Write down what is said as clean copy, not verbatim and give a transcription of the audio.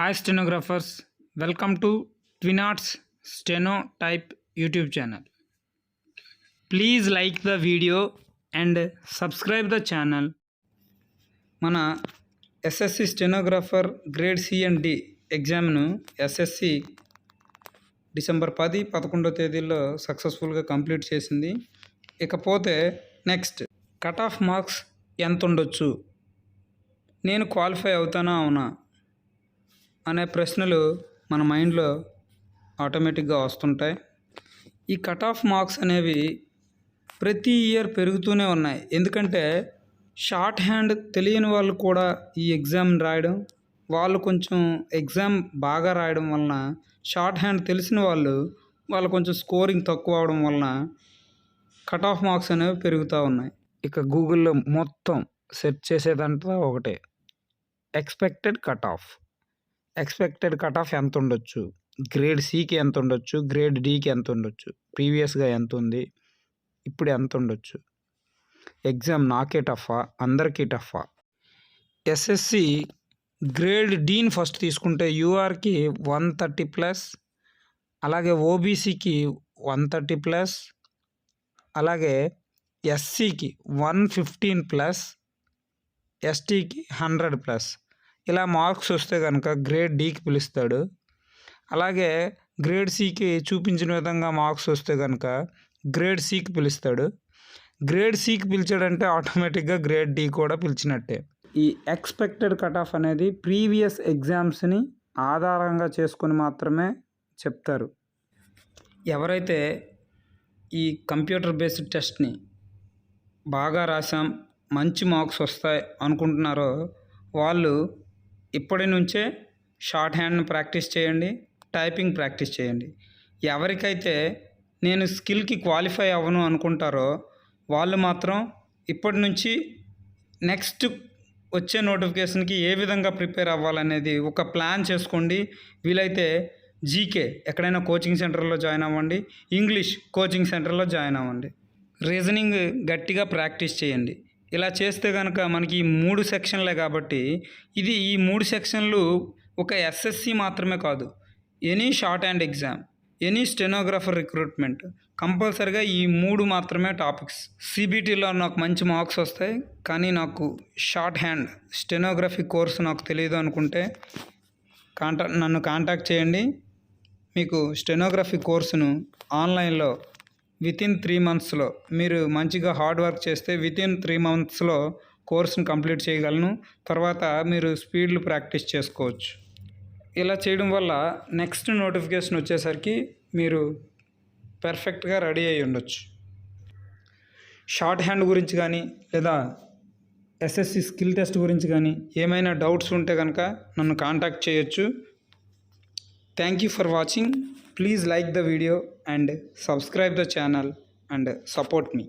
Hi stenographers, welcome to Twinarts Steno Type YouTube channel. Please like the video and subscribe the channel. మన SSC stenographer grade C and D ఎగ్జామ్ను SSC December 10-11 తేదీల్లో సక్సెస్ఫుల్గా complete చేసింది. ఇకపోతే next cut off marks ఎంత ఉండొచ్చు, నేను qualify అవుతానా అవునా అనే ప్రశ్నలు మన మైండ్లో ఆటోమేటిక్గా వస్తుంటాయి. ఈ కట్ ఆఫ్ మార్క్స్ అనేవి ప్రతి ఇయర్ పెరుగుతూనే ఉన్నాయి. ఎందుకంటే షార్ట్ హ్యాండ్ తెలియని వాళ్ళు కూడా ఈ ఎగ్జామ్ రాయడం, వాళ్ళు కొంచెం ఎగ్జామ్ బాగా రాయడం వలన, షార్ట్ హ్యాండ్ తెలిసిన వాళ్ళు కొంచెం స్కోరింగ్ తక్కువ అవడం వలన కట్ ఆఫ్ మార్క్స్ అనేవి పెరుగుతూ ఉన్నాయి. ఇక గూగుల్లో మొత్తం సెర్చ్ చేసేదంతా ఒకటే, ఎక్స్పెక్టెడ్ కట్ ఆఫ్ ఎంత ఉండొచ్చు, గ్రేడ్ సికి ఎంత ఉండొచ్చు, గ్రేడ్ డికి ఎంత ఉండొచ్చు, ప్రీవియస్గా ఎంత ఉంది, ఇప్పుడు ఎంత ఉండొచ్చు, ఎగ్జామ్ నాకే టఫా అందరికీ టఫా. ఎస్ఎస్సి గ్రేడ్ డిని ఫస్ట్ తీసుకుంటే యూఆర్కి 130+, అలాగే ఓబీసీకి 130+, అలాగే ఎస్సీకి 115+, ఎస్టీకి 100+. ఇలా మార్క్స్ వస్తే కనుక గ్రేడ్ డికి పిలుస్తాడు. అలాగే గ్రేడ్ సికి చూపించిన విధంగా మార్క్స్ వస్తే కనుక గ్రేడ్ సికి పిలుస్తాడు. గ్రేడ్ సికి పిలిచాడంటే ఆటోమేటిక్గా గ్రేడ్ డి కూడా పిలిచినట్టే. ఈ ఎక్స్పెక్టెడ్ కట్ ఆఫ్ అనేది ప్రీవియస్ ఎగ్జామ్స్ని ఆధారంగా చేసుకొని మాత్రమే చెప్తారు. ఎవరైతే ఈ కంప్యూటర్ బేస్డ్ టెస్ట్ని బాగా రాసాం, మంచి మార్క్స్ వస్తాయి అనుకుంటున్నారో వాళ్ళు ఇప్పటి నుంచే షార్ట్ హ్యాండ్ని ప్రాక్టీస్ చేయండి, టైపింగ్ ప్రాక్టీస్ చేయండి. ఎవరికైతే నేను స్కిల్కి క్వాలిఫై అవ్వను అనుకుంటారో వాళ్ళు మాత్రం ఇప్పటి నుంచి నెక్స్ట్ వచ్చే నోటిఫికేషన్కి ఏ విధంగా ప్రిపేర్ అవ్వాలనేది ఒక ప్లాన్ చేసుకోండి. వీలైతే జీకే ఎక్కడైనా కోచింగ్ సెంటర్లో జాయిన్ అవ్వండి, ఇంగ్లీష్ కోచింగ్ సెంటర్లో జాయిన్ అవ్వండి, రీజనింగ్ గట్టిగా ప్రాక్టీస్ చేయండి. ఇలా చేస్తే కనుక మనకి 3 సెక్షన్లే కాబట్టి ఈ 3 సెక్షన్లు ఒక ఎస్ఎస్సి మాత్రమే కాదు, any short hand exam, any stenographer recruitment కంపల్సరిగా ఈ 3 మాత్రమే టాపిక్స్. సిబిటీలో నాకు మంచి మార్క్స్ వస్తాయి కానీ నాకు షార్ట్ హ్యాండ్ స్టెనోగ్రఫీ కోర్సు నాకు తెలియదు అనుకుంటే నన్ను కాంటాక్ట్ చేయండి. మీకు స్టెనోగ్రఫీ కోర్సును ఆన్లైన్లో వితిన్ 3 monthsలో మీరు మంచిగా హార్డ్ వర్క్ చేస్తే వితిన్ 3 monthsలో కోర్సును కంప్లీట్ చేయగలను. తర్వాత మీరు స్పీడ్లు ప్రాక్టీస్ చేసుకోవచ్చు. ఇలా చేయడం వల్ల నెక్స్ట్ నోటిఫికేషన్ వచ్చేసరికి మీరు పర్ఫెక్ట్గా రెడీ అయి ఉండొచ్చు. షార్ట్ హ్యాండ్ గురించి కానీ లేదా ఎస్ఎస్సి స్కిల్ టెస్ట్ గురించి కానీ ఏమైనా డౌట్స్ ఉంటే కనుక నన్ను కాంటాక్ట్ చేయొచ్చు. Thank you for watching. Please like the video and subscribe the channel and support me.